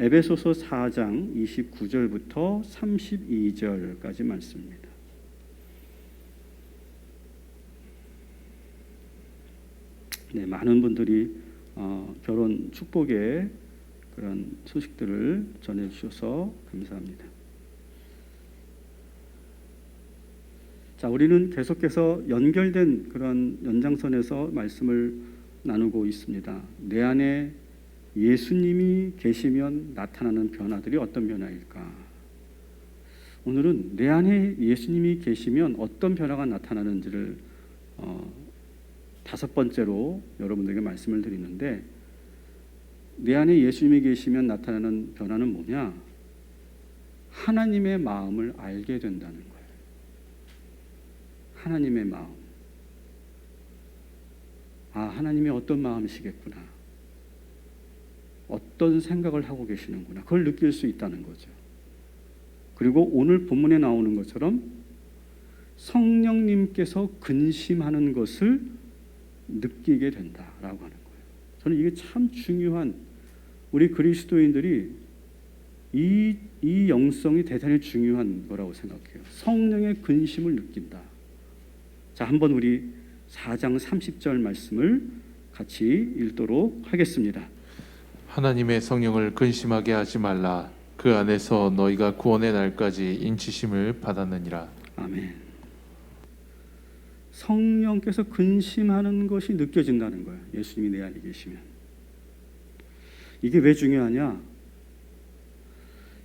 에베소서 4장 29절부터 32절까지 말씀입니다. 네, 많은 분들이 결혼 축복의 그런 소식들을 전해주셔서 감사합니다. 자, 우리는 계속해서 연결된 그런 연장선에서 말씀을 나누고 있습니다. 내 안에 예수님이 계시면 나타나는 변화들이 어떤 변화일까? 오늘은 내 안에 예수님이 계시면 어떤 변화가 나타나는지를 다섯 번째로 여러분들에게 말씀을 드리는데, 내 안에 예수님이 계시면 나타나는 변화는 뭐냐? 하나님의 마음을 알게 된다는 거예요. 하나님의 마음. 아, 하나님이 어떤 마음이시겠구나. 어떤 생각을 하고 계시는구나. 그걸 느낄 수 있다는 거죠. 그리고 오늘 본문에 나오는 것처럼 성령님께서 근심하는 것을 느끼게 된다라고 하는 거예요. 저는 이게 참 중요한, 우리 그리스도인들이 이 영성이 대단히 중요한 거라고 생각해요. 성령의 근심을 느낀다. 자, 한번 우리 4장 30절 말씀을 같이 읽도록 하겠습니다. 하나님의 성령을 근심하게 하지 말라. 그 안에서 너희가 구원의 날까지 인치심을 받았느니라. 아멘. 성령께서 근심하는 것이 느껴진다는 거예요. 예수님이 내 안에 계시면. 이게 왜 중요하냐?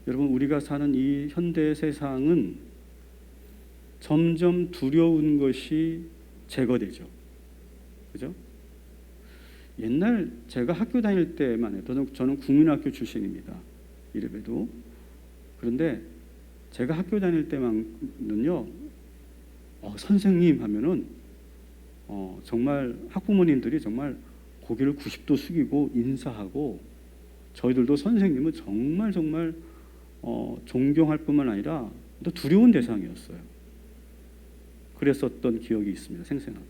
여러분, 우리가 사는 이 현대 세상은 점점 두려운 것이 제거되죠. 그죠? 옛날 제가 학교 다닐 때만 해도, 저는 국민학교 출신입니다. 이래봬도. 그런데 제가 학교 다닐 때만은요, 선생님 하면은 정말 학부모님들이 정말 고개를 90도 숙이고 인사하고, 저희들도 선생님은 정말 존경할 뿐만 아니라 또 두려운 대상이었어요. 그랬었던 기억이 있습니다. 생생하게.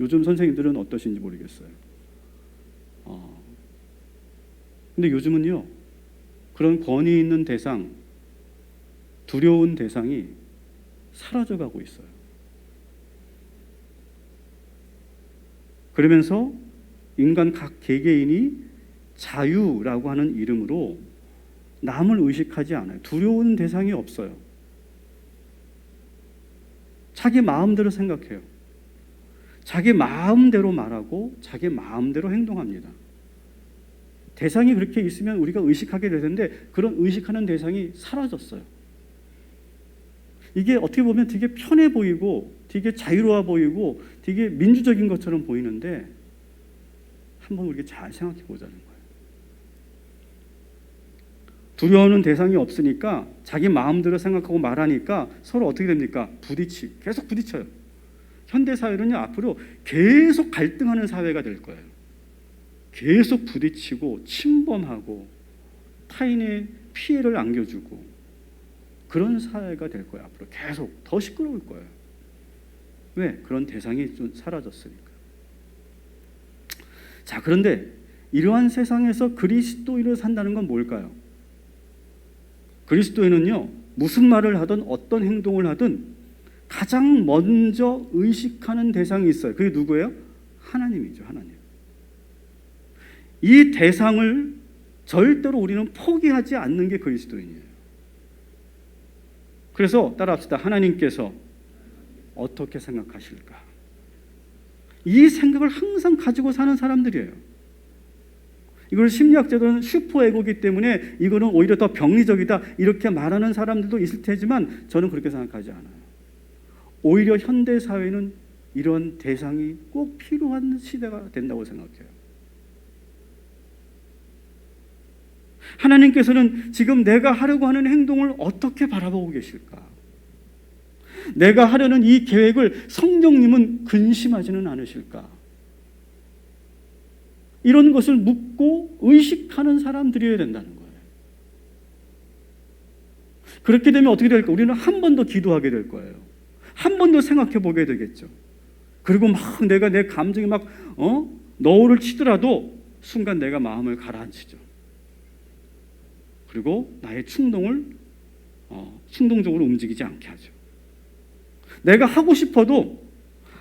요즘 선생님들은 어떠신지 모르겠어요. 근데 요즘은요, 그런 권위 있는 대상, 두려운 대상이 사라져가고 있어요. 그러면서 인간 각 개개인이 자유라고 하는 이름으로 남을 의식하지 않아요. 두려운 대상이 없어요. 자기 마음대로 생각해요. 자기 마음대로 말하고 자기 마음대로 행동합니다. 대상이 그렇게 있으면 우리가 의식하게 되는데, 그런 의식하는 대상이 사라졌어요. 이게 어떻게 보면 되게 편해 보이고 되게 자유로워 보이고 되게 민주적인 것처럼 보이는데, 한번 우리가 잘 생각해 보자는 거예요. 두려워하는 대상이 없으니까 자기 마음대로 생각하고 말하니까 서로 어떻게 됩니까? 계속 부딪혀요. 현대사회는요, 앞으로 계속 갈등하는 사회가 될 거예요. 계속 부딪히고 침범하고 타인의 피해를 안겨주고 그런 사회가 될 거예요. 앞으로 계속 더 시끄러울 거예요. 왜? 그런 대상이 좀 사라졌으니까. 자, 그런데 이러한 세상에서 그리스도인으로 산다는 건 뭘까요? 그리스도인은요, 무슨 말을 하든 어떤 행동을 하든 가장 먼저 의식하는 대상이 있어요. 그게 누구예요? 하나님이죠. 하나님. 이 대상을 절대로 우리는 포기하지 않는 게 그리스도인이에요. 그래서 따라합시다. 하나님께서 어떻게 생각하실까? 이 생각을 항상 가지고 사는 사람들이에요. 이걸 심리학자들은 슈퍼에고이기 때문에 이거는 오히려 더 병리적이다 이렇게 말하는 사람들도 있을 테지만, 저는 그렇게 생각하지 않아요. 오히려 현대사회는 이런 대상이 꼭 필요한 시대가 된다고 생각해요. 하나님께서는 지금 내가 하려고 하는 행동을 어떻게 바라보고 계실까? 내가 하려는 이 계획을 성령님은 근심하지는 않으실까? 이런 것을 묻고 의식하는 사람들이어야 된다는 거예요. 그렇게 되면 어떻게 될까? 우리는 한 번 더 기도하게 될 거예요. 한 번 더 생각해 보게 되겠죠. 그리고 막 내가 내 감정이 막 너울을 치더라도 순간 내가 마음을 가라앉히죠. 그리고 나의 충동을 충동적으로 움직이지 않게 하죠. 내가 하고 싶어도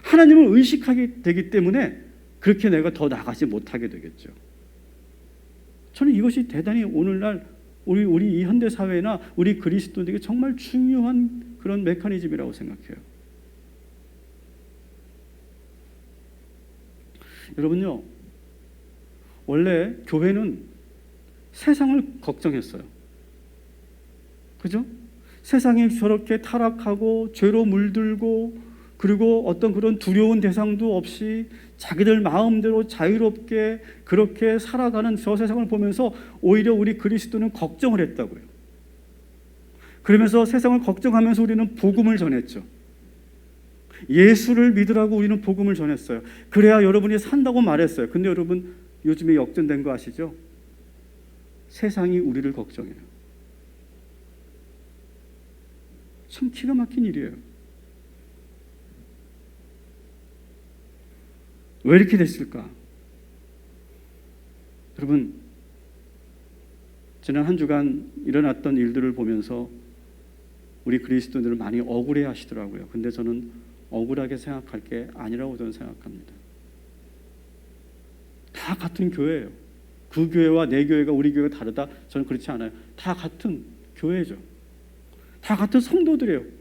하나님을 의식하게 되기 때문에 그렇게 내가 더 나가지 못하게 되겠죠. 저는 이것이 대단히 오늘날 우리 이 현대 사회나 우리 그리스도인에게 정말 중요한 그런 메커니즘이라고 생각해요. 여러분요, 원래 교회는 세상을 걱정했어요. 그죠? 세상이 저렇게 타락하고 죄로 물들고 그리고 어떤 그런 두려운 대상도 없이 자기들 마음대로 자유롭게 그렇게 살아가는 저 세상을 보면서 오히려 우리 그리스도는 걱정을 했다고요. 그러면서 세상을 걱정하면서 우리는 복음을 전했죠. 예수를 믿으라고 우리는 복음을 전했어요. 그래야 여러분이 산다고 말했어요. 근데 여러분 요즘에 역전된 거 아시죠? 세상이 우리를 걱정해요. 참 기가 막힌 일이에요. 왜 이렇게 됐을까? 여러분, 지난 한 주간 일어났던 일들을 보면서 우리 그리스도인들을 많이 억울해 하시더라고요. 근데 저는 억울하게 생각할 게 아니라고 저는 생각합니다. 다 같은 교회예요. 그 교회와 내 교회가 우리 교회가 다르다? 저는 그렇지 않아요. 다 같은 교회죠. 다 같은 성도들이에요.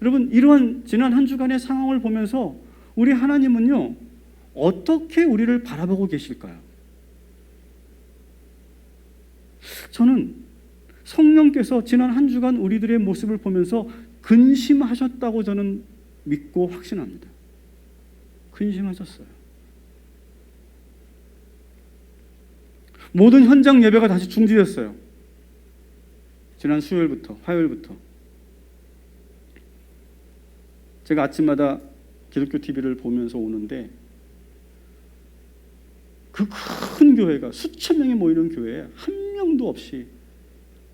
여러분, 이러한 지난 한 주간의 상황을 보면서 우리 하나님은요, 어떻게 우리를 바라보고 계실까요? 저는 성령께서 지난 한 주간 우리들의 모습을 보면서 근심하셨다고 저는 믿고 확신합니다. 근심하셨어요. 모든 현장 예배가 다시 중지됐어요. 지난 수요일부터, 화요일부터. 제가 아침마다 기독교 TV를 보면서 오는데 그 큰 교회가 수천 명이 모이는 교회에 한 명도 없이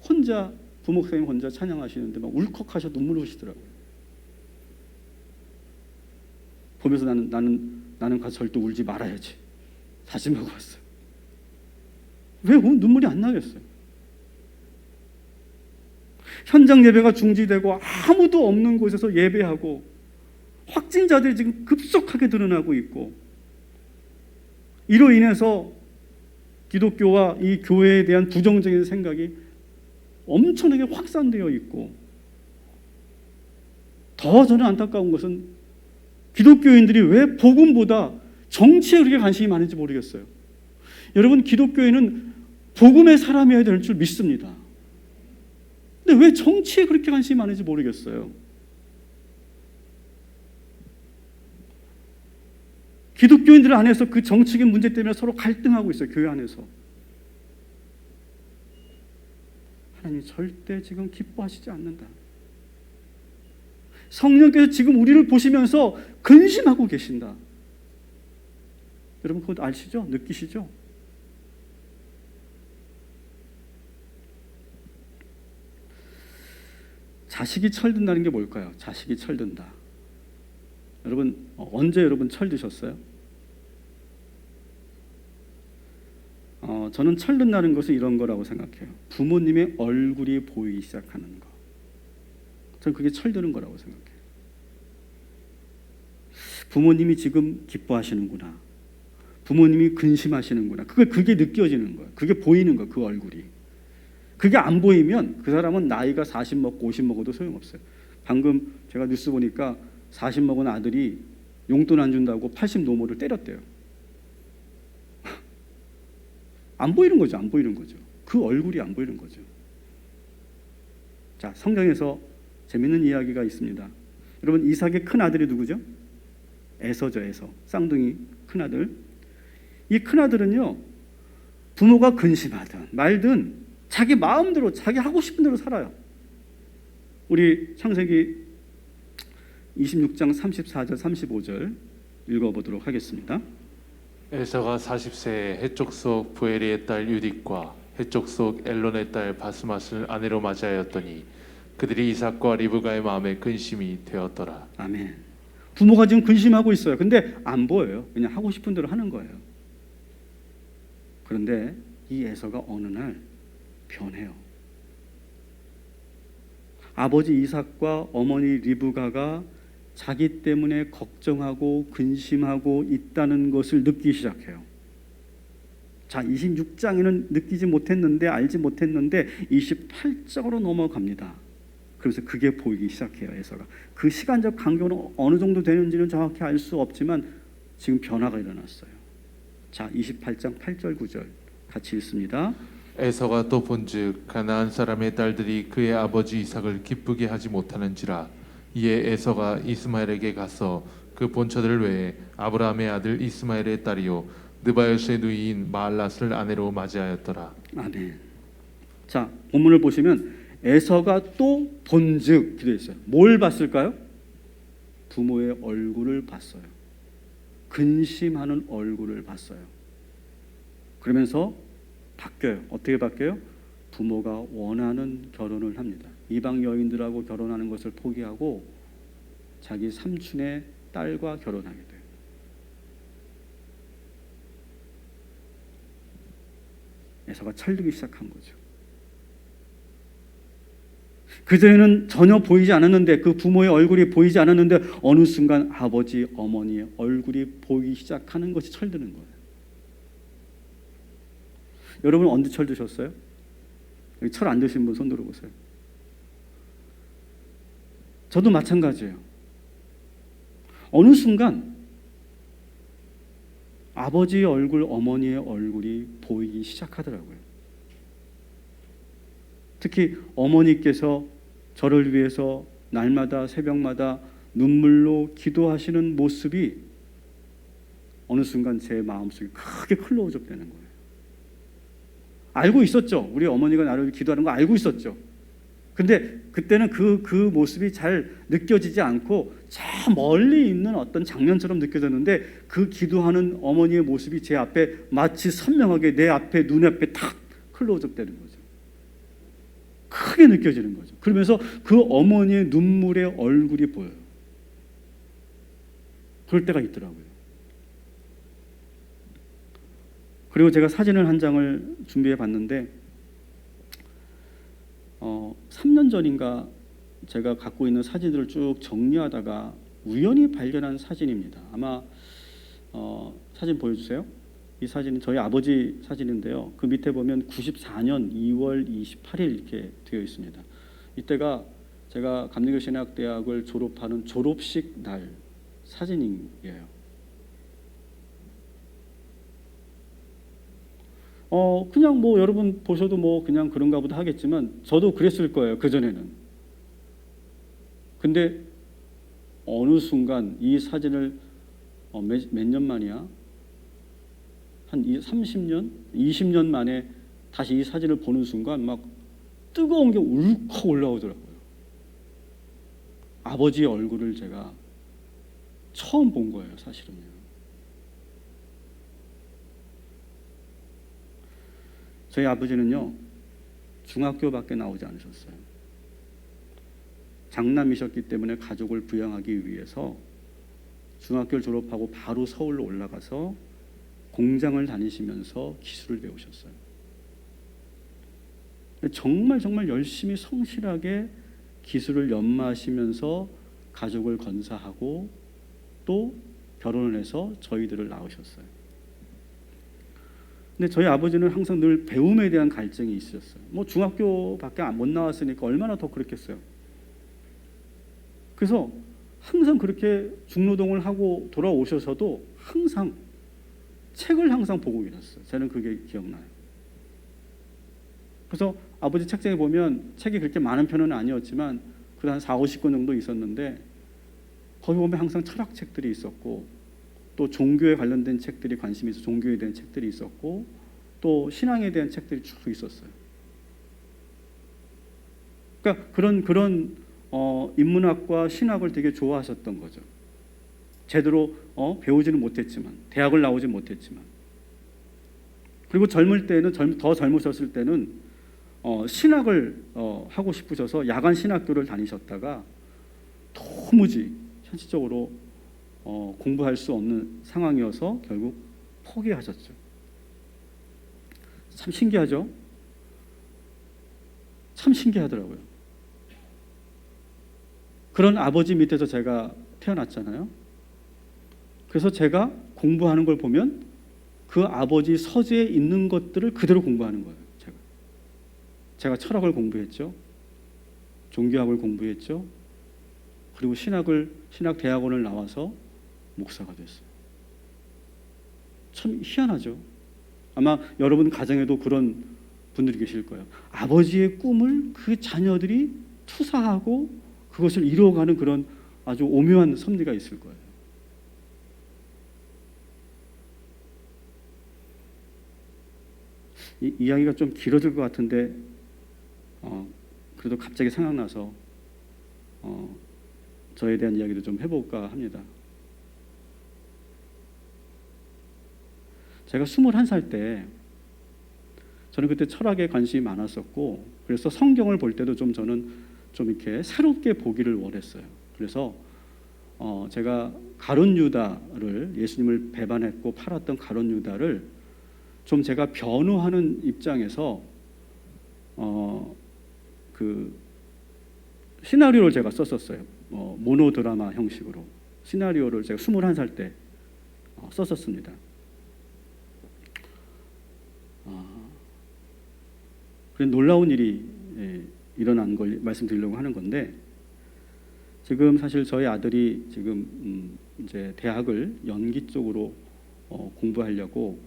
혼자 부목사님 혼자 찬양하시는데 막 울컥하셔 눈물 오시더라고요. 보면서 나는 가서 절대 울지 말아야지 다짐하고 왔어요. 왜 눈물이 안 나겠어요? 현장 예배가 중지되고 아무도 없는 곳에서 예배하고 확진자들이 지금 급속하게 늘어나고 있고 이로 인해서 기독교와 이 교회에 대한 부정적인 생각이 엄청나게 확산되어 있고 더 저는 안타까운 것은 기독교인들이 왜 복음보다 정치에 그렇게 관심이 많은지 모르겠어요. 여러분, 기독교인은 복음의 사람이어야 될 줄 믿습니다. 근데 왜 정치에 그렇게 관심이 많은지 모르겠어요. 기독교인들 안에서 그 정치적인 문제 때문에 서로 갈등하고 있어요. 교회 안에서. 하나님 절대 지금 기뻐하시지 않는다. 성령께서 지금 우리를 보시면서 근심하고 계신다. 여러분 그거 아시죠? 느끼시죠? 자식이 철든다는 게 뭘까요? 자식이 철든다. 여러분 언제 여러분 철드셨어요? 저는 철든다는 것은 이런 거라고 생각해요. 부모님의 얼굴이 보이기 시작하는 거. 저는 그게 철드는 거라고 생각해요. 부모님이 지금 기뻐하시는구나. 부모님이 근심하시는구나. 그게 느껴지는 거예요. 그게 보이는 거예요. 그 얼굴이. 그게 안 보이면 그 사람은 나이가 40 먹고 50 먹어도 소용없어요. 방금 제가 뉴스 보니까 40 먹은 아들이 용돈 안 준다고 80 노모를 때렸대요. 안 보이는 거죠. 안 보이는 거죠. 그 얼굴이 안 보이는 거죠. 자, 성경에서 재밌는 이야기가 있습니다. 여러분, 이삭의 큰 아들이 누구죠? 에서죠. 에서. 쌍둥이 큰 아들. 이 큰 아들은요, 부모가 근심하든 말든 자기 마음대로 자기 하고 싶은 대로 살아요. 우리 창세기 26장 34절 35절 읽어보도록 하겠습니다. 에서가 40세에 해쪽 속 부에리의 딸 유딕과 해쪽 속 엘론의 딸 바스맛을 아내로 맞이하였더니 그들이 이삭과 리브가의 마음에 근심이 되었더라. 아멘. 부모가 지금 근심하고 있어요. 근데 안 보여요. 그냥 하고 싶은 대로 하는 거예요. 그런데 이 에서가 어느 날 변해요. 아버지 이삭과 어머니 리브가가 자기 때문에 걱정하고 근심하고 있다는 것을 느끼기 시작해요. 자, 26장에는 느끼지 못했는데, 알지 못했는데 28장으로 넘어갑니다. 그래서 그게 보이기 시작해요. 에서가. 그 시간적 간격은 어느 정도 되는지는 정확히 알 수 없지만 지금 변화가 일어났어요. 자, 28장 8절 9절 같이 읽습니다. 에서가 또 본즉 가나안 사람의 딸들이 그의 아버지 이삭을 기쁘게 하지 못하는지라. 이에 에서가 이스마엘에게 가서 그 본처들 외에 아브라함의 아들 이스마엘의 딸이요 느바요스의 누이인 마알랏을 아내로 맞이하였더라. 아멘. 자, 본문을 보시면 에서가 또 본즉 기도해 있어요. 뭘 봤을까요? 부모의 얼굴을 봤어요. 근심하는 얼굴을 봤어요. 그러면서 바뀌어요. 어떻게 바뀌어요? 부모가 원하는 결혼을 합니다. 이방 여인들하고 결혼하는 것을 포기하고 자기 삼촌의 딸과 결혼하게 돼요. 에서가 철들기 시작한 거죠. 그전에는 전혀 보이지 않았는데, 그 부모의 얼굴이 보이지 않았는데 어느 순간 아버지, 어머니의 얼굴이 보이기 시작하는 것이 철드는 거예요. 여러분 언제 철드셨어요? 철 안 드신 분 손 들어보세요. 저도 마찬가지예요. 어느 순간 아버지의 얼굴, 어머니의 얼굴이 보이기 시작하더라고요. 특히 어머니께서 저를 위해서 날마다 새벽마다 눈물로 기도하시는 모습이 어느 순간 제 마음속에 크게 흘러오게 되는 거예요. 알고 있었죠. 우리 어머니가 나를 위해 기도하는 거 알고 있었죠. 근데 그때는 그 모습이 잘 느껴지지 않고 저 멀리 있는 어떤 장면처럼 느껴졌는데, 그 기도하는 어머니의 모습이 제 앞에 마치 선명하게 내 앞에, 눈앞에 탁 흘러오적되는 거죠. 크게 느껴지는 거죠. 그러면서 그 어머니의 눈물의 얼굴이 보여요. 그럴 때가 있더라고요. 그리고 제가 사진을 한 장을 준비해 봤는데 3년 전인가 제가 갖고 있는 사진들을 쭉 정리하다가 우연히 발견한 사진입니다. 아마 사진 보여주세요. 이 사진은 저희 아버지 사진인데요. 그 밑에 보면 94년 2월 28일 이렇게 되어 있습니다. 이때가 제가 감리교신학대학을 졸업하는 졸업식 날 사진이에요. 그냥 뭐 여러분 보셔도 뭐 그냥 그런가 보다 하겠지만 저도 그랬을 거예요. 그전에는. 근데 어느 순간 이 사진을 몇 년 만이야? 한 30년? 20년 만에 다시 이 사진을 보는 순간 막 뜨거운 게 울컥 올라오더라고요. 아버지의 얼굴을 제가 처음 본 거예요, 사실은요. 저희 아버지는요, 중학교밖에 나오지 않으셨어요. 장남이셨기 때문에 가족을 부양하기 위해서 중학교를 졸업하고 바로 서울로 올라가서 공장을 다니시면서 기술을 배우셨어요. 정말 열심히 성실하게 기술을 연마하시면서 가족을 건사하고 또 결혼을 해서 저희들을 낳으셨어요. 근데 저희 아버지는 항상 늘 배움에 대한 갈증이 있으셨어요. 뭐 중학교밖에 못 나왔으니까 얼마나 더 그랬겠어요. 그래서 항상 그렇게 중노동을 하고 돌아오셔서도 항상 책을 항상 보고 계셨어요. 저는 그게 기억나요. 그래서 아버지 책장에 보면 책이 그렇게 많은 편은 아니었지만 그래도 한 4, 50권 정도 있었는데 거기 보면 항상 철학책들이 있었고 또 종교에 관련된 책들이 관심이 있어 종교에 대한 책들이 있었고 또 신앙에 대한 책들이 쭉 있었어요. 그러니까 그런 인문학과 신학을 되게 좋아하셨던 거죠. 제대로 배우지는 못했지만 대학을 나오지 못했지만 그리고 젊을 때는 더 젊으셨을 때는 신학을 하고 싶으셔서 야간 신학교를 다니셨다가 도무지 현실적으로 공부할 수 없는 상황이어서 결국 포기하셨죠. 참 신기하죠? 참 신기하더라고요. 그런 아버지 밑에서 제가 태어났잖아요. 그래서 제가 공부하는 걸 보면 그 아버지 서재에 있는 것들을 그대로 공부하는 거예요. 제가 철학을 공부했죠. 종교학을 공부했죠. 그리고 신학 대학원을 나와서 목사가 됐어요. 참 희한하죠. 아마 여러분 가정에도 그런 분들이 계실 거예요. 아버지의 꿈을 그 자녀들이 투사하고 그것을 이루어가는 그런 아주 오묘한 섭리가 있을 거예요. 이 이야기가 좀 길어질 것 같은데 그래도 갑자기 생각나서 저에 대한 이야기도 좀 해볼까 합니다. 제가 21살 때 저는 그때 철학에 관심이 많았었고 그래서 성경을 볼 때도 저는 좀 이렇게 새롭게 보기를 원했어요. 그래서 제가 가룟 유다를 예수님을 배반했고 팔았던 가룟 유다를 좀 제가 변호하는 입장에서 그 시나리오를 제가 썼었어요. 모노드라마 형식으로 시나리오를 제가 21살 때 썼었습니다. 그런 놀라운 일이 일어난 걸 말씀드리려고 하는 건데 지금 사실 저희 아들이 지금 이제 대학을 연기 쪽으로 공부하려고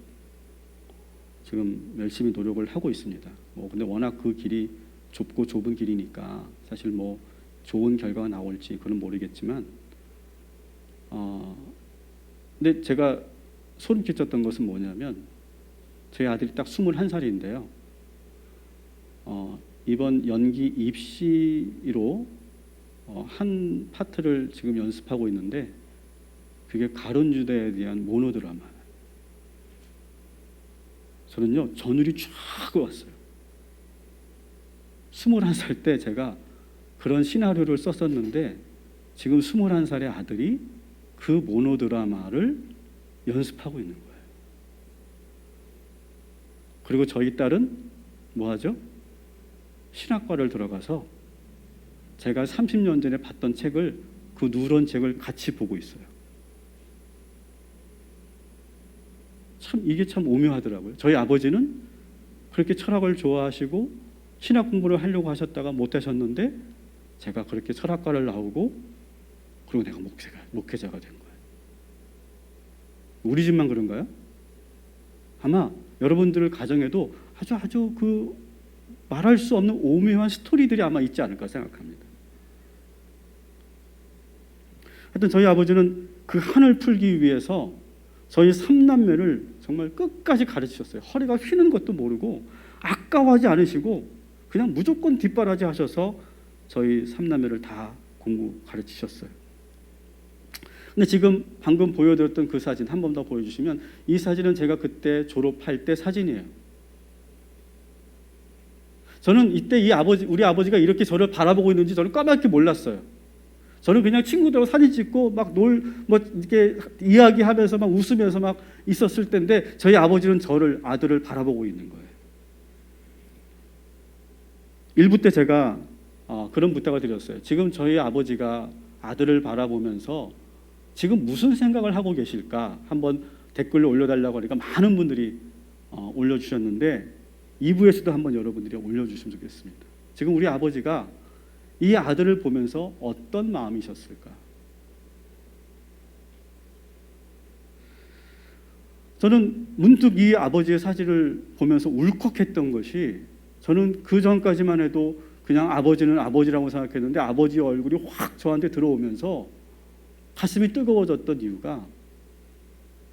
지금 열심히 노력을 하고 있습니다. 근데 워낙 그 길이 좁고 좁은 길이니까 사실 뭐 좋은 결과가 나올지 그건 모르겠지만 근데 제가 소름 끼쳤던 것은 뭐냐면 저희 아들이 딱 21살인데요. 이번 연기 입시로 한 파트를 지금 연습하고 있는데 그게 가룟 유다에 대한 모노드라마. 저는요 전율이 쫙 왔어요. 21살 때 제가 그런 시나리오를 썼었는데 지금 21살의 아들이 그 모노드라마를 연습하고 있는 거예요. 그리고 저희 딸은 뭐 하죠? 신학과를 들어가서 제가 30년 전에 봤던 책을 그 누런 책을 같이 보고 있어요. 참 이게 참 오묘하더라고요. 저희 아버지는 그렇게 철학을 좋아하시고 신학 공부를 하려고 하셨다가 못 하셨는데 제가 그렇게 철학과를 나오고 그리고 내가 목회자가 된 거예요. 우리 집만 그런가요? 아마 여러분들 가정에도 아주 그 말할 수 없는 오묘한 스토리들이 아마 있지 않을까 생각합니다. 하여튼 저희 아버지는 그 한을 풀기 위해서 저희 3남매를 정말 끝까지 가르치셨어요. 허리가 휘는 것도 모르고 아까워하지 않으시고 그냥 무조건 뒷바라지 하셔서 저희 3남매를 다 공부 가르치셨어요. 근데 지금 방금 보여드렸던 그 사진 한 번 더 보여주시면 이 사진은 제가 그때 졸업할 때 사진이에요. 저는 이때 우리 아버지가 이렇게 저를 바라보고 있는지 저는 까맣게 몰랐어요. 저는 그냥 친구들하고 사진 찍고 막 이렇게 이야기하면서 막 웃으면서 막 있었을 때인데 저희 아버지는 아들을 바라보고 있는 거예요. 일부 때 제가 그런 부탁을 드렸어요. 지금 저희 아버지가 아들을 바라보면서 지금 무슨 생각을 하고 계실까 한번 댓글로 올려달라고 하니까 많은 분들이 올려주셨는데 2부에서도 한번 여러분들이 올려주시면 좋겠습니다. 지금 우리 아버지가 이 아들을 보면서 어떤 마음이셨을까? 저는 문득 이 아버지의 사진을 보면서 울컥했던 것이 저는 그 전까지만 해도 그냥 아버지는 아버지라고 생각했는데 아버지의 얼굴이 확 저한테 들어오면서 가슴이 뜨거워졌던 이유가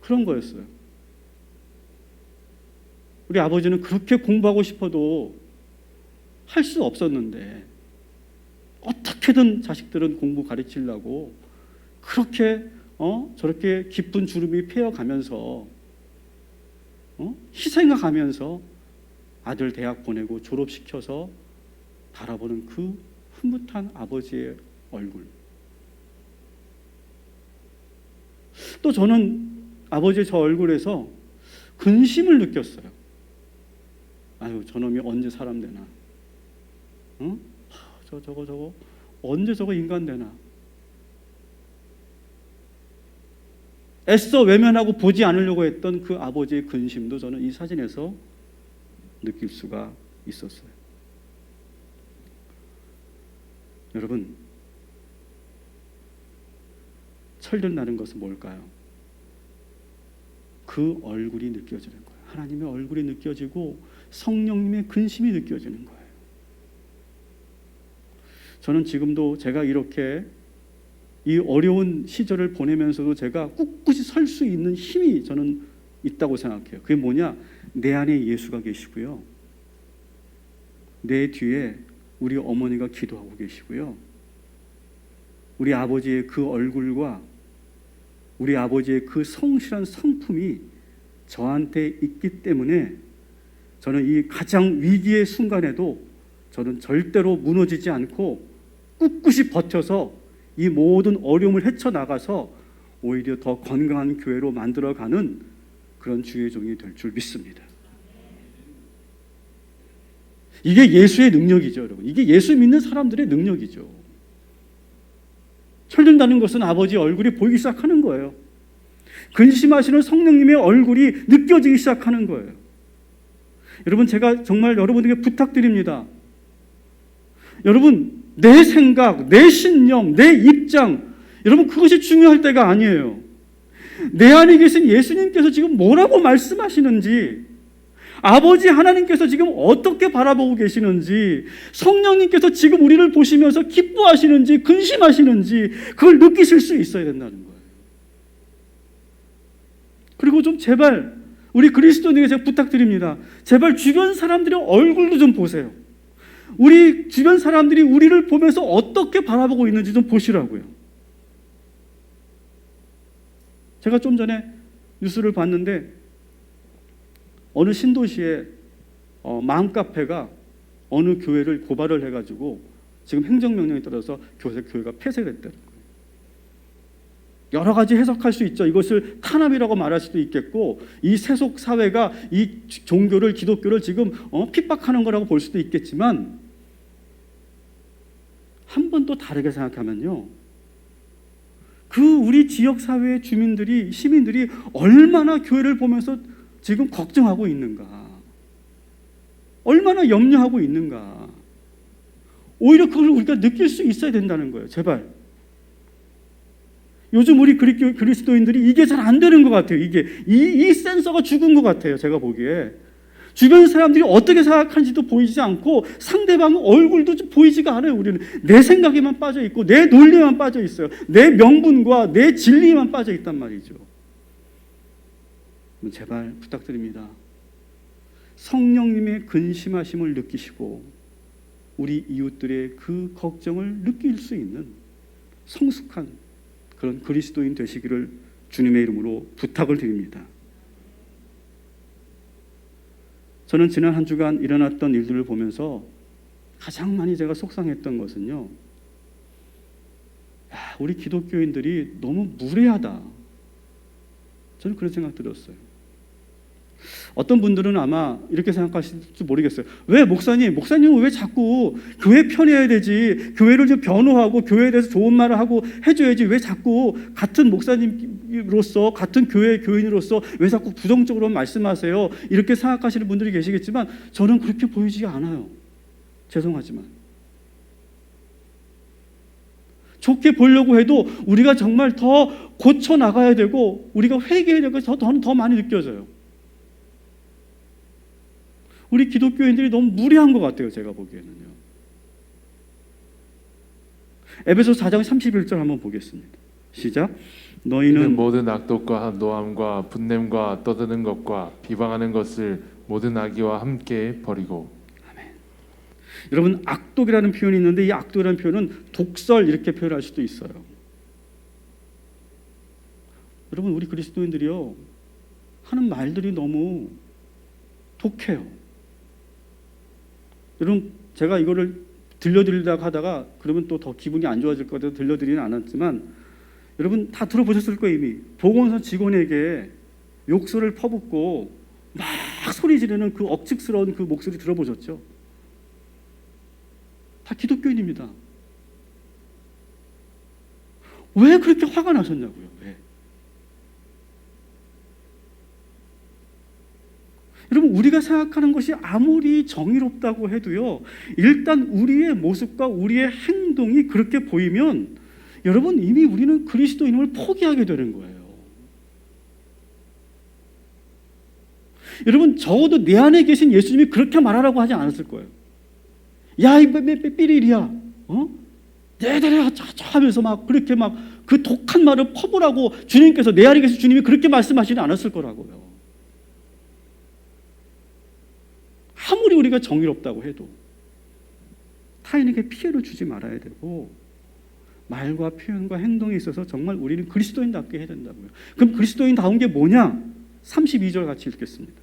그런 거였어요. 우리 아버지는 그렇게 공부하고 싶어도 할 수 없었는데 어떻게든 자식들은 공부 가르치려고 그렇게 저렇게 깊은 주름이 패여가면서 희생해가면서 아들 대학 보내고 졸업시켜서 바라보는 그 흐뭇한 아버지의 얼굴. 또 저는 아버지의 저 얼굴에서 근심을 느꼈어요. 아유 저놈이 언제 사람 되나? 응? 저거 언제 저거 인간 되나? 애써 외면하고 보지 않으려고 했던 그 아버지의 근심도 저는 이 사진에서 느낄 수가 있었어요. 여러분, 철들나는 것은 뭘까요? 그 얼굴이 느껴지는 거예요. 하나님의 얼굴이 느껴지고 성령님의 근심이 느껴지는 거예요. 저는 지금도 제가 이렇게 이 어려운 시절을 보내면서도 제가 꿋꿋이 설 수 있는 힘이 저는 있다고 생각해요. 그게 뭐냐? 내 안에 예수가 계시고요. 내 뒤에 우리 어머니가 기도하고 계시고요. 우리 아버지의 그 얼굴과 우리 아버지의 그 성실한 성품이 저한테 있기 때문에 저는 이 가장 위기의 순간에도 저는 절대로 무너지지 않고 꿋꿋이 버텨서 이 모든 어려움을 헤쳐나가서 오히려 더 건강한 교회로 만들어가는 그런 주의 종이 될 줄 믿습니다. 이게 예수의 능력이죠, 여러분. 이게 예수 믿는 사람들의 능력이죠. 철든다는 것은 아버지의 얼굴이 보이기 시작하는 거예요. 근심하시는 성령님의 얼굴이 느껴지기 시작하는 거예요. 여러분, 제가 정말 여러분에게 부탁드립니다. 여러분, 내 생각, 내 신념, 내 입장, 여러분 그것이 중요할 때가 아니에요. 내 안에 계신 예수님께서 지금 뭐라고 말씀하시는지, 아버지 하나님께서 지금 어떻게 바라보고 계시는지, 성령님께서 지금 우리를 보시면서 기뻐하시는지 근심하시는지 그걸 느끼실 수 있어야 된다는 거예요. 그리고 좀 제발 우리 그리스도인에게 제가 부탁드립니다. 제발 주변 사람들의 얼굴도 좀 보세요. 우리 주변 사람들이 우리를 보면서 어떻게 바라보고 있는지 좀 보시라고요. 제가 좀 전에 뉴스를 봤는데 어느 신도시에 마음카페가 어느 교회를 고발을 해가지고 지금 행정명령에 따라서 교회가 폐쇄됐다는 거예요. 여러 가지 해석할 수 있죠. 이것을 탄압이라고 말할 수도 있겠고, 이 세속 사회가 이 종교를, 기독교를 지금 핍박하는 거라고 볼 수도 있겠지만, 한 번 또 다르게 생각하면요, 그 우리 지역 사회의 주민들이, 시민들이 얼마나 교회를 보면서 지금 걱정하고 있는가, 얼마나 염려하고 있는가. 오히려 그걸 우리가 느낄 수 있어야 된다는 거예요. 제발. 요즘 우리 그리스도인들이 이게 잘 안 되는 것 같아요. 이 센서가 죽은 것 같아요. 제가 보기에 주변 사람들이 어떻게 생각하는지도 보이지 않고 상대방 얼굴도 좀 보이지가 않아요. 우리는 내 생각에만 빠져 있고 내 논리만 빠져 있어요. 내 명분과 내 진리만 빠져 있단 말이죠. 제발 부탁드립니다. 성령님의 근심하심을 느끼시고 우리 이웃들의 그 걱정을 느낄 수 있는 성숙한 그런 그리스도인 되시기를 주님의 이름으로 부탁을 드립니다. 저는 지난 한 주간 일어났던 일들을 보면서 가장 많이 제가 속상했던 것은요, 우리 기독교인들이 너무 무례하다. 저는 그런 생각 들었어요. 어떤 분들은 아마 이렇게 생각하실지 모르겠어요. 왜 목사님은 왜 자꾸 교회 편해야 되지? 교회를 좀 변호하고 교회에 대해서 좋은 말을 하고 해줘야지. 왜 자꾸 같은 목사님으로서, 같은 교회 교인으로서 왜 자꾸 부정적으로 말씀하세요? 이렇게 생각하시는 분들이 계시겠지만 저는 그렇게 보이지 않아요. 죄송하지만. 좋게 보려고 해도 우리가 정말 더 고쳐 나가야 되고 우리가 회개해야 되고 더 많이 느껴져요. 우리 기독교인들이 너무 무례한 것 같아요. 제가 보기에는요. 에베소서 4장 31절 한번 보겠습니다. 시작. 너희는 모든 악독과 노함과 분냄과 떠드는 것과 비방하는 것을 모든 악의와 함께 버리고. 아멘. 여러분, 악독이라는 표현이 있는데 이 악독이라는 표현은 독설 이렇게 표현할 수도 있어요. 여러분, 우리 그리스도인들이요, 하는 말들이 너무 독해요. 여러분, 제가 이거를 들려드리려고 하다가 그러면 또 더 기분이 안 좋아질 것 같아서 들려드리진 않았지만, 여러분 다 들어보셨을 거예요. 이미 보건소 직원에게 욕설을 퍼붓고 막 소리 소리 지르는 그 억측스러운 그 목소리 들어보셨죠? 다 기독교인입니다. 왜 그렇게 화가 나셨냐고요? 왜? 여러분, 우리가 생각하는 것이 아무리 정의롭다고 해도요, 일단 우리의 모습과 우리의 행동이 그렇게 보이면 여러분, 이미 우리는 그리스도인임을 포기하게 되는 거예요. 여러분, 적어도 내 안에 계신 예수님이 그렇게 말하라고 하지 않았을 거예요. 야, 이 삐리리야, 내들아 하면서 막 그렇게 막 그 독한 말을 퍼부라고 주님께서, 내 안에 계신 주님이 그렇게 말씀하시지 않았을 거라고요. 아무리 우리가 정의롭다고 해도 타인에게 피해를 주지 말아야 되고, 말과 표현과 행동에 있어서 정말 우리는 그리스도인답게 해야 된다고요. 그럼 그리스도인다운 게 뭐냐? 32절 같이 읽겠습니다.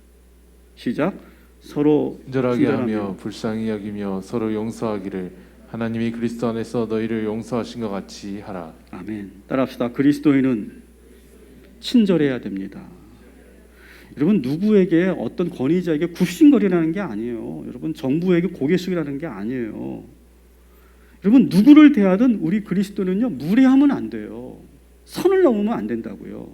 시작. 서로 친절하게 하며 불쌍히 여기며 서로 용서하기를 하나님이 그리스도 안에서 너희를 용서하신 것 같이 하라. 아멘. 따라합시다. 그리스도인은 친절해야 됩니다. 여러분, 누구에게 어떤 권위자에게 굽신거리라는 게 아니에요. 여러분, 정부에게 고개 숙이라는 게 아니에요. 여러분, 누구를 대하든 우리 그리스도는요, 무례하면 안 돼요. 선을 넘으면 안 된다고요.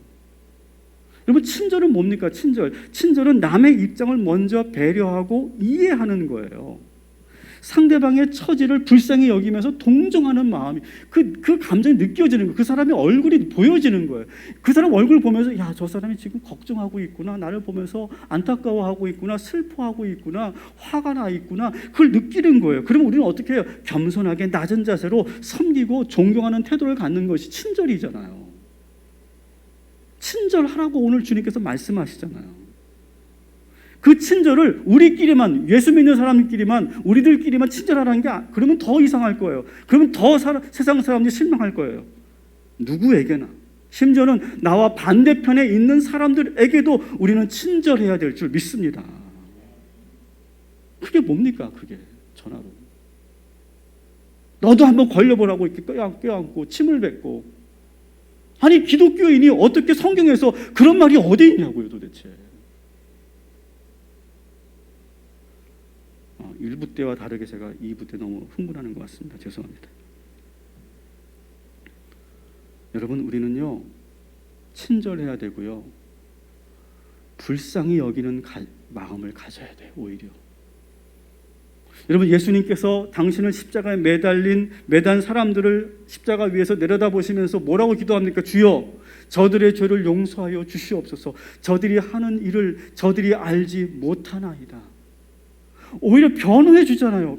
여러분, 친절은 뭡니까? 친절은 남의 입장을 먼저 배려하고 이해하는 거예요. 상대방의 처지를 불쌍히 여기면서 동정하는 마음이, 그 감정이 느껴지는 거예요. 그 사람의 얼굴이 보여지는 거예요. 그 사람 얼굴 보면서, 야, 저 사람이 지금 걱정하고 있구나, 나를 보면서 안타까워하고 있구나, 슬퍼하고 있구나, 화가 나 있구나, 그걸 느끼는 거예요. 그러면 우리는 어떻게 해요? 겸손하게 낮은 자세로 섬기고 존경하는 태도를 갖는 것이 친절이잖아요. 친절하라고 오늘 주님께서 말씀하시잖아요. 그 친절을 우리끼리만, 예수 믿는 사람끼리만, 우리들끼리만 친절하라는 게, 그러면 더 이상할 거예요. 그러면 더 세상 사람들이 실망할 거예요. 누구에게나, 심지어는 나와 반대편에 있는 사람들에게도 우리는 친절해야 될 줄 믿습니다. 그게 뭡니까? 그게 전화로 너도 한번 걸려보라고 이렇게 껴안고 침을 뱉고. 아니, 기독교인이 어떻게 성경에서 그런 말이 어디 있냐고요, 도대체. 1부 때와 다르게 제가 2부 때 너무 흥분하는 것 같습니다. 죄송합니다. 여러분, 우리는요, 친절해야 되고요, 불쌍히 여기는 마음을 가져야 돼요. 오히려 여러분, 예수님께서 당신을 십자가에 매단 사람들을 십자가 위에서 내려다보시면서 뭐라고 기도합니까? 주여, 저들의 죄를 용서하여 주시옵소서. 저들이 하는 일을 저들이 알지 못하나이다. 오히려 변호해 주잖아요.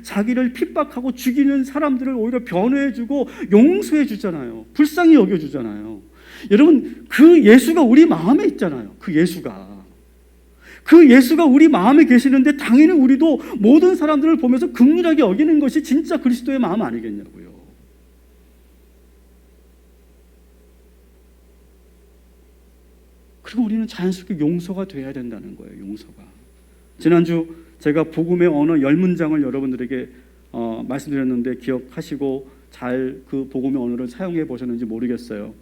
자기를 핍박하고 죽이는 사람들을 오히려 변호해 주고 용서해 주잖아요. 불쌍히 여겨 주잖아요. 여러분, 그 예수가 우리 마음에 있잖아요. 그 예수가 우리 마음에 계시는데, 당연히 우리도 모든 사람들을 보면서 긍휼하게 여기는 것이 진짜 그리스도의 마음 아니겠냐고요. 그리고 우리는 자연스럽게 용서가 돼야 된다는 거예요. 용서가. 지난주 제가 복음의 언어 10문장을 여러분들에게 말씀드렸는데 기억하시고 잘 그 복음의 언어를 사용해 보셨는지 모르겠어요.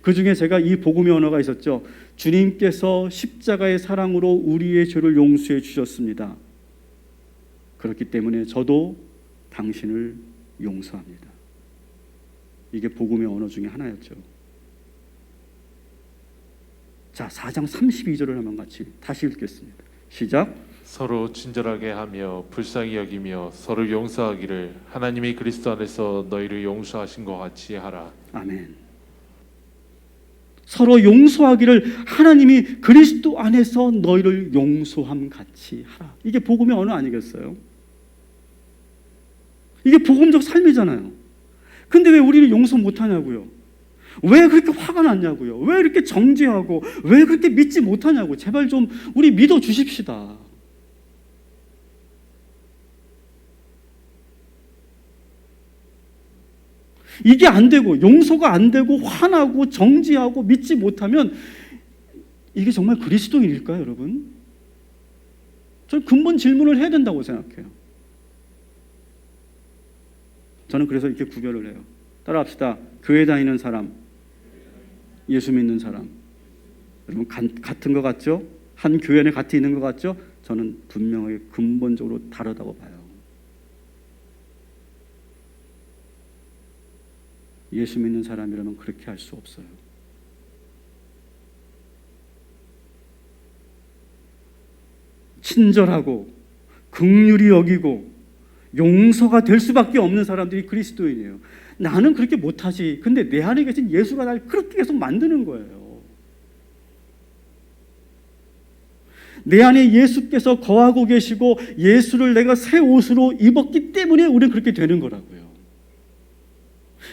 그 중에 제가 이 복음의 언어가 있었죠. 주님께서 십자가의 사랑으로 우리의 죄를 용서해 주셨습니다. 그렇기 때문에 저도 당신을 용서합니다. 이게 복음의 언어 중에 하나였죠. 자, 4장 32절을 한번 같이 다시 읽겠습니다. 시작. 서로 친절하게 하며 불쌍히 여기며 서로 용서하기를 하나님이 그리스도 안에서 너희를 용서하신 것 같이 하라. 아멘. 서로 용서하기를 하나님이 그리스도 안에서 너희를 용서함 같이 하라. 이게 복음의 언어 아니겠어요? 이게 복음적 삶이잖아요. 근데 왜 우리는 용서 못하냐고요? 왜 그렇게 화가 났냐고요? 왜 이렇게 정죄하고 왜 그렇게 믿지 못하냐고. 제발 좀 우리 믿어 주십시다. 이게 안 되고 용서가 안 되고 화나고 정지하고 믿지 못하면 이게 정말 그리스도인일까요, 여러분? 저는 근본 질문을 해야 된다고 생각해요. 저는 그래서 이렇게 구별을 해요. 따라합시다. 교회 다니는 사람, 예수 믿는 사람. 여러분, 같은 것 같죠? 한 교회 안에 같이 있는 것 같죠? 저는 분명하게 근본적으로 다르다고 봐요. 예수 믿는 사람이라면 그렇게 할 수 없어요. 친절하고 긍휼히 여기고 용서가 될 수밖에 없는 사람들이 그리스도인이에요. 나는 그렇게 못하지. 근데 내 안에 계신 예수가 날 그렇게 계속 만드는 거예요. 내 안에 예수께서 거하고 계시고 예수를 내가 새 옷으로 입었기 때문에 우리는 그렇게 되는 거라고요.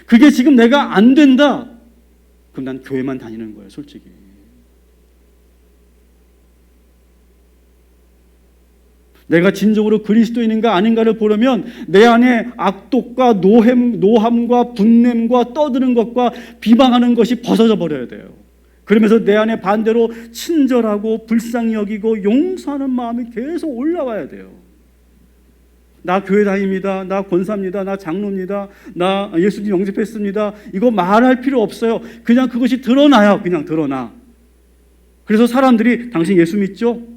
그게 지금 내가 안 된다. 그럼 난 교회만 다니는 거예요, 솔직히. 내가 진정으로 그리스도인인가 아닌가를 보려면 내 안에 악독과 노함과 분냄과 떠드는 것과 비방하는 것이 벗어져 버려야 돼요. 그러면서 내 안에 반대로 친절하고 불쌍히 여기고 용서하는 마음이 계속 올라와야 돼요. 나 교회 다닙니다. 나 권사입니다. 나 장로입니다. 나 예수님 영접했습니다. 이거 말할 필요 없어요. 그냥 그것이 드러나요. 그냥 드러나. 그래서 사람들이 당신 예수 믿죠?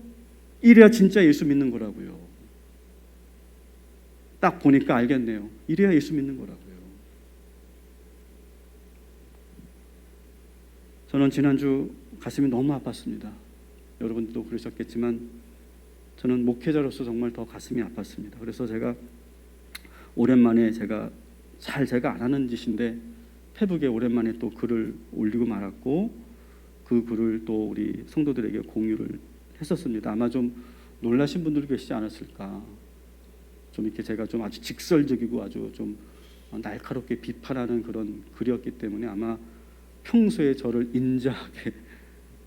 이래야 진짜 예수 믿는 거라고요. 딱 보니까 알겠네요. 이래야 예수 믿는 거라고요. 저는 지난주 가슴이 너무 아팠습니다. 여러분들도 그러셨겠지만 저는 목회자로서 정말 더 가슴이 아팠습니다. 그래서 제가 오랜만에 제가 안 하는 짓인데 페북에 오랜만에 또 글을 올리고 말았고 그 글을 또 우리 성도들에게 공유를 했었습니다. 아마 좀 놀라신 분들이 계시지 않았을까. 좀 이렇게 제가 좀 아주 직설적이고 아주 좀 날카롭게 비판하는 그런 글이었기 때문에 아마 평소에 저를 인자하게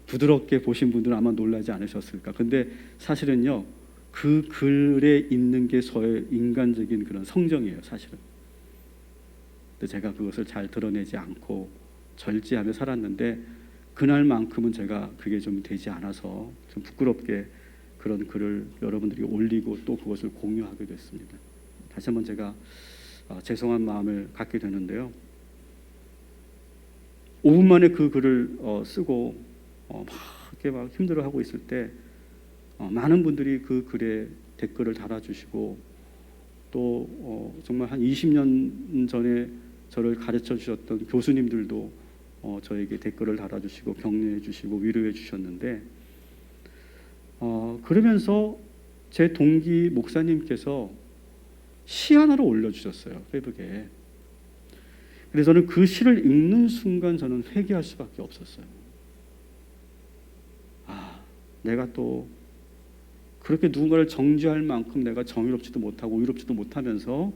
부드럽게 보신 분들은 아마 놀라지 않으셨을까. 근데 사실은요, 그 글에 있는 게 저의 인간적인 그런 성정이에요, 사실은. 근데 제가 그것을 잘 드러내지 않고 절제하며 살았는데 그날만큼은 제가 그게 좀 되지 않아서 좀 부끄럽게 그런 글을 여러분들이 올리고 또 그것을 공유하게 됐습니다. 다시 한번 제가 죄송한 마음을 갖게 되는데요. 5분 만에 그 글을 쓰고 막 힘들어하고 있을 때 많은 분들이 그 글에 댓글을 달아주시고 또 정말 한 20년 전에 저를 가르쳐 주셨던 교수님들도 저에게 댓글을 달아주시고 격려해 주시고 위로해 주셨는데 그러면서 제 동기 목사님께서 시 하나를 올려주셨어요, 페이북에. 그래서 저는 그 시를 읽는 순간 저는 회개할 수밖에 없었어요. 내가 또 그렇게 누군가를 정죄할 만큼 내가 정의롭지도 못하고 의롭지도 못하면서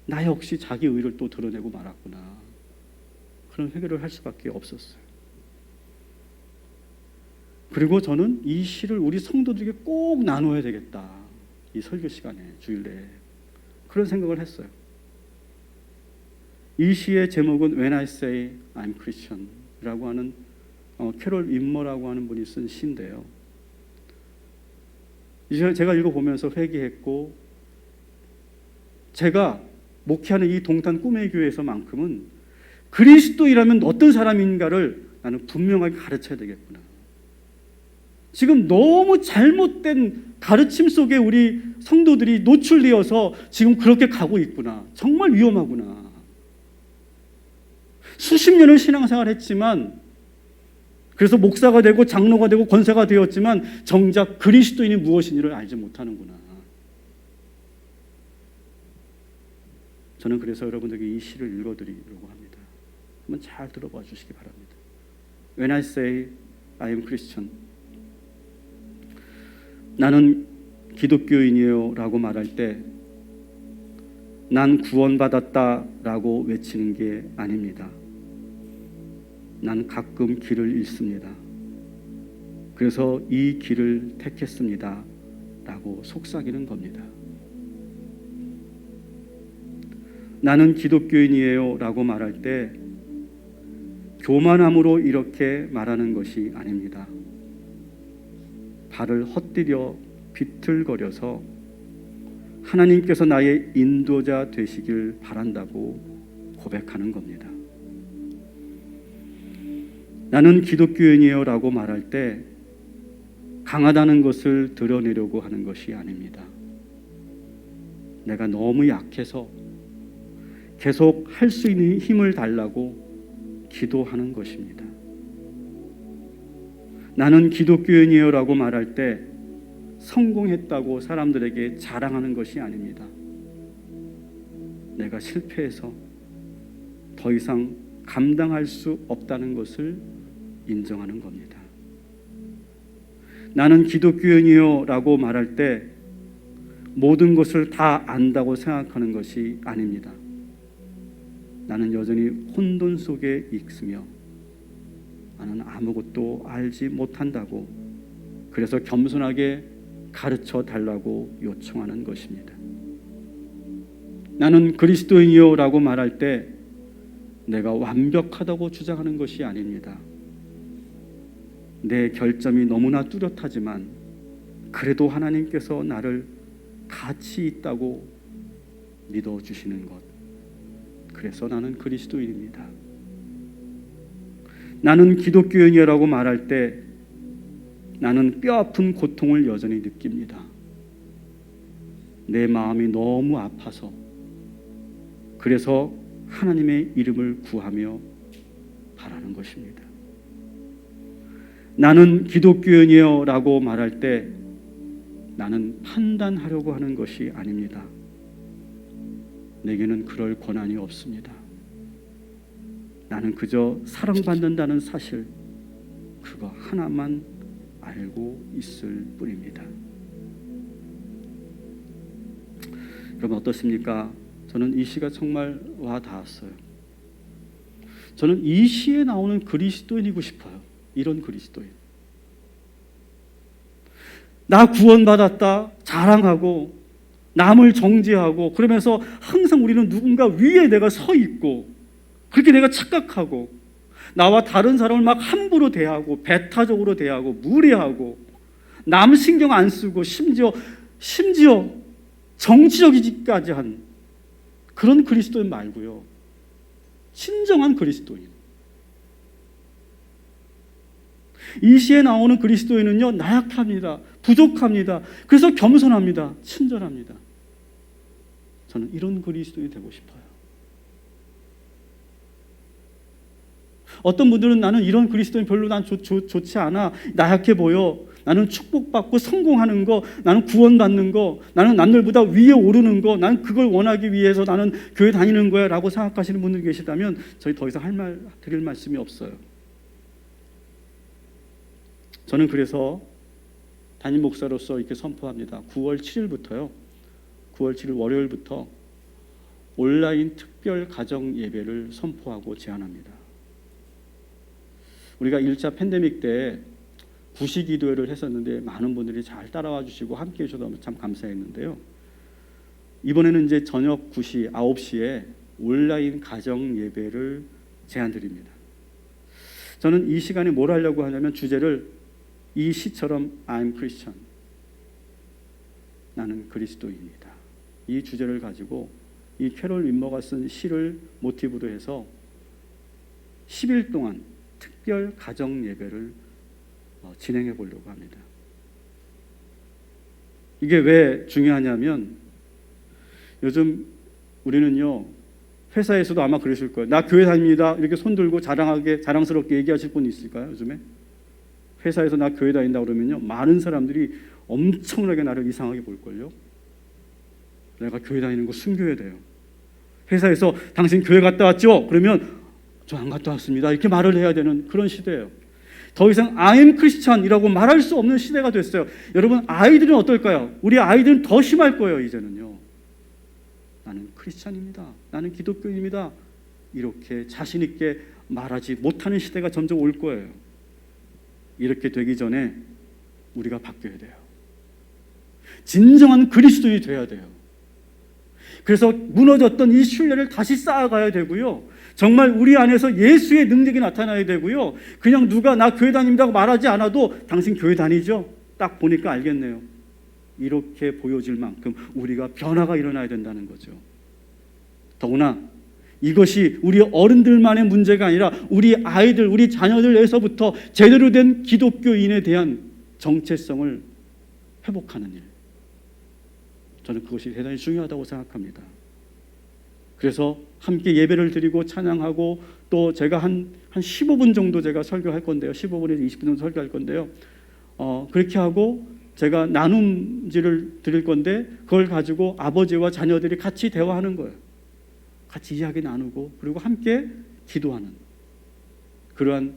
나 역시 자기 의를 또 드러내고 말았구나. 그런 회개를 할 수밖에 없었어요. 그리고 저는 이 시를 우리 성도들에게 꼭 나눠야 되겠다. 이 설교 시간에, 주일 내에. 그런 생각을 했어요. 이 시의 제목은 When I Say I'm Christian 라고 하는 캐롤 윈머라고 하는 분이 쓴 시인데요. 이제 제가 읽어보면서 회개했고 제가 목회하는 이 동탄 꿈의 교회에서만큼은 그리스도이라면 어떤 사람인가를 나는 분명하게 가르쳐야 되겠구나. 지금 너무 잘못된 가르침 속에 우리 성도들이 노출되어서 지금 그렇게 가고 있구나. 정말 위험하구나. 수십 년을 신앙생활 했지만 그래서 목사가 되고 장로가 되고 권사가 되었지만 정작 그리스도인이 무엇인지를 알지 못하는구나. 저는 그래서 여러분들에게 이 시를 읽어드리려고 합니다. 한번 잘 들어봐 주시기 바랍니다. When I say I am Christian, 나는 기독교인이에요 라고 말할 때 난 구원받았다 라고 외치는 게 아닙니다. 난 가끔 길을 잃습니다. 그래서 이 길을 택했습니다 라고 속삭이는 겁니다. 나는 기독교인이에요 라고 말할 때 교만함으로 이렇게 말하는 것이 아닙니다. 발을 헛디뎌 비틀거려서 하나님께서 나의 인도자 되시길 바란다고 고백하는 겁니다. 나는 기독교인이에요 라고 말할 때 강하다는 것을 드러내려고 하는 것이 아닙니다. 내가 너무 약해서 계속 할 수 있는 힘을 달라고 기도하는 것입니다. 나는 기독교인이에요라고 말할 때 성공했다고 사람들에게 자랑하는 것이 아닙니다. 내가 실패해서 더 이상 감당할 수 없다는 것을 인정하는 겁니다. 나는 기독교인이요라고 말할 때 모든 것을 다 안다고 생각하는 것이 아닙니다. 나는 여전히 혼돈 속에 있으며 나는 아무것도 알지 못한다고, 그래서 겸손하게 가르쳐 달라고 요청하는 것입니다. 나는 그리스도인이요라고 말할 때 내가 완벽하다고 주장하는 것이 아닙니다. 내 결점이 너무나 뚜렷하지만 그래도 하나님께서 나를 가치 있다고 믿어주시는 것, 그래서 나는 그리스도인입니다. 나는 기독교인이라고 말할 때 나는 뼈아픈 고통을 여전히 느낍니다. 내 마음이 너무 아파서, 그래서 하나님의 이름을 구하며 바라는 것입니다. 나는 기독교인이요라고 말할 때 나는 판단하려고 하는 것이 아닙니다. 내게는 그럴 권한이 없습니다. 나는 그저 사랑받는다는 사실, 그거 하나만 알고 있을 뿐입니다. 여러분 어떻습니까? 저는 이 시가 정말 와 닿았어요. 저는 이 시에 나오는 그리스도인이고 싶어요. 이런 그리스도인. 나 구원받았다 자랑하고 남을 정죄하고, 그러면서 항상 우리는 누군가 위에 내가 서 있고 그렇게 내가 착각하고 나와 다른 사람을 막 함부로 대하고 배타적으로 대하고 무례하고 남 신경 안 쓰고 심지어 정치적이기까지 한 그런 그리스도인 말고요. 진정한 그리스도인. 이 시에 나오는 그리스도인은요, 나약합니다. 부족합니다. 그래서 겸손합니다. 친절합니다. 저는 이런 그리스도인이 되고 싶어요. 어떤 분들은 나는 이런 그리스도인 별로 난 좋지 않아. 나약해 보여. 나는 축복받고 성공하는 거, 나는 구원받는 거, 나는 남들보다 위에 오르는 거, 나는 그걸 원하기 위해서 나는 교회 다니는 거야 라고 생각하시는 분들이 계시다면 저희 더 이상 드릴 말씀이 없어요. 저는 그래서 담임 목사로서 이렇게 선포합니다. 9월 7일부터요. 9월 7일 월요일부터 온라인 특별 가정 예배를 선포하고 제안합니다. 우리가 1차 팬데믹 때 구시 기도회를 했었는데 많은 분들이 잘 따라와 주시고 함께 해주셔서 참 감사했는데요. 이번에는 이제 저녁 9시, 9시에 온라인 가정 예배를 제안드립니다. 저는 이 시간에 뭘 하려고 하냐면 주제를 이 시처럼 I'm Christian, 나는 그리스도인이다, 이 주제를 가지고 이 캐롤 윈머가 쓴 시를 모티브로 해서 10일 동안 특별 가정 예배를 진행해 보려고 합니다. 이게 왜 중요하냐면 요즘 우리는요, 회사에서도 아마 그러실 거예요. 나 교회 다닙니다. 이렇게 손 들고 자랑스럽게 얘기하실 분 있을까요? 요즘에 회사에서 나 교회 다닌다 그러면요, 많은 사람들이 엄청나게 나를 이상하게 볼걸요. 내가 교회 다니는 거 숨겨야 돼요. 회사에서 당신 교회 갔다 왔죠? 그러면 저 안 갔다 왔습니다. 이렇게 말을 해야 되는 그런 시대예요. 더 이상 I'm Christian이라고 말할 수 없는 시대가 됐어요. 여러분, 아이들은 어떨까요? 우리 아이들은 더 심할 거예요. 이제는요. 나는 크리스찬입니다. 나는 기독교인입니다. 이렇게 자신 있게 말하지 못하는 시대가 점점 올 거예요. 이렇게 되기 전에 우리가 바뀌어야 돼요. 진정한 그리스도인이 돼야 돼요. 그래서 무너졌던 이 신뢰를 다시 쌓아가야 되고요. 정말 우리 안에서 예수의 능력이 나타나야 되고요. 그냥 누가 나 교회 다닌다고 말하지 않아도 당신 교회 다니죠? 딱 보니까 알겠네요. 이렇게 보여질 만큼 우리가 변화가 일어나야 된다는 거죠. 더구나 이것이 우리 어른들만의 문제가 아니라 우리 아이들, 우리 자녀들에서부터 제대로 된 기독교인에 대한 정체성을 회복하는 일. 저는 그것이 대단히 중요하다고 생각합니다. 그래서 함께 예배를 드리고 찬양하고 또 제가 한 15분 정도 제가 설교할 건데요. 15분에서 20분 정도 설교할 건데요. 그렇게 하고 제가 나눔지를 드릴 건데 그걸 가지고 아버지와 자녀들이 같이 대화하는 거예요. 같이 이야기 나누고 그리고 함께 기도하는 그러한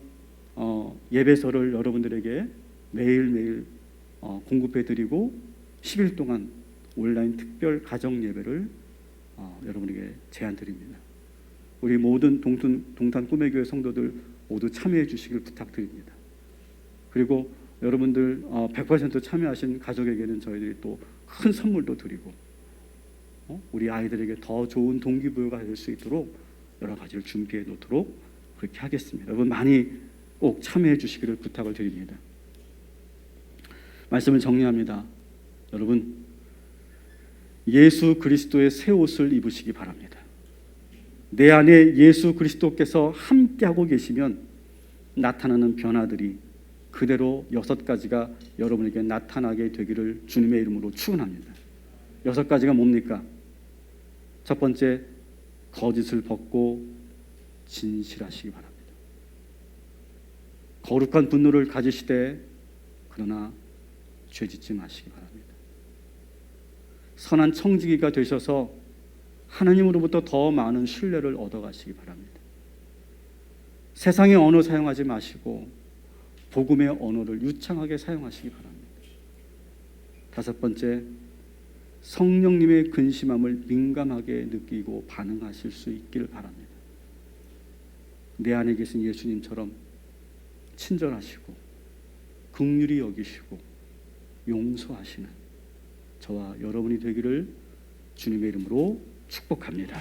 예배서를 여러분들에게 매일매일 공급해 드리고 10일 동안 온라인 특별 가정 예배를 여러분에게 제안 드립니다. 우리 모든 동탄 꿈의 교회 성도들 모두 참여해 주시길 부탁드립니다. 그리고 여러분들 100% 참여하신 가족에게는 저희들이 또 큰 선물도 드리고 우리 아이들에게 더 좋은 동기부여가 될 수 있도록 여러 가지를 준비해 놓도록 그렇게 하겠습니다. 여러분 많이 꼭 참여해 주시기를 부탁을 드립니다. 말씀을 정리합니다. 여러분 예수 그리스도의 새 옷을 입으시기 바랍니다. 내 안에 예수 그리스도께서 함께하고 계시면 나타나는 변화들이 그대로 6가지가 여러분에게 나타나게 되기를 주님의 이름으로 축원합니다. 6가지가 뭡니까? 첫 번째, 거짓을 벗고 진실하시기 바랍니다. 거룩한 분노를 가지시되 그러나 죄짓지 마시기 바랍니다. 선한 청지기가 되셔서 하나님으로부터 더 많은 신뢰를 얻어가시기 바랍니다. 세상의 언어 사용하지 마시고 복음의 언어를 유창하게 사용하시기 바랍니다. 5번째, 성령님의 근심함을 민감하게 느끼고 반응하실 수 있기를 바랍니다. 내 안에 계신 예수님처럼 친절하시고 긍휼히 여기시고 용서하시는 저와 여러분이 되기를 주님의 이름으로 축복합니다.